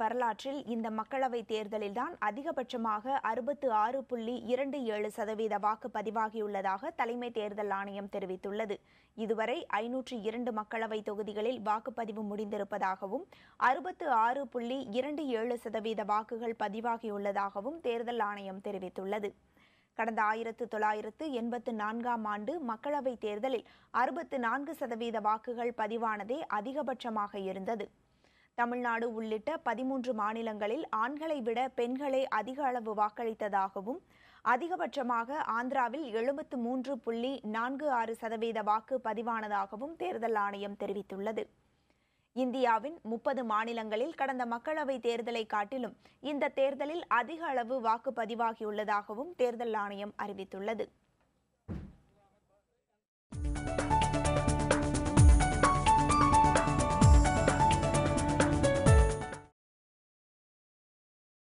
வரலாற்றில் இந்த மக்களவைத் தேர்தலில்தான் அதிகபட்சமாக 66.27% வாக்கு பதிவாகியுள்ளதாக தலைமை தேர்தல் ஆணையம் தெரிவித்துள்ளது. இதுவரை 502 மக்களவை தொகுதிகளில் வாக்குப்பதிவு முடிந்திருப்பதாகவும் 66.27% வாக்குகள் பதிவாகியுள்ளதாகவும் தேர்தல் ஆணையம் தெரிவித்துள்ளது. கடந்த 1984ஆம் ஆண்டு மக்களவைத் தேர்தலில் 64% வாக்குகள் பதிவானதே அதிகபட்சமாக இருந்தது. தமிழ்நாடு உள்ளிட்ட 13 மாநிலங்களில் ஆண்களை விட பெண்களே அதிக அளவு வாக்களித்ததாகவும் அதிகபட்சமாக ஆந்திராவில் 73.46% வாக்கு பதிவானதாகவும் தேர்தல் ஆணையம் தெரிவித்துள்ளது. இந்தியாவின் 30 மாநிலங்களில் கடந்த மக்களவைத் தேர்தலை காட்டிலும் இந்த தேர்தலில் அதிக அளவு வாக்கு பதிவாகியுள்ளதாகவும் தேர்தல் ஆணையம் அறிவித்துள்ளது.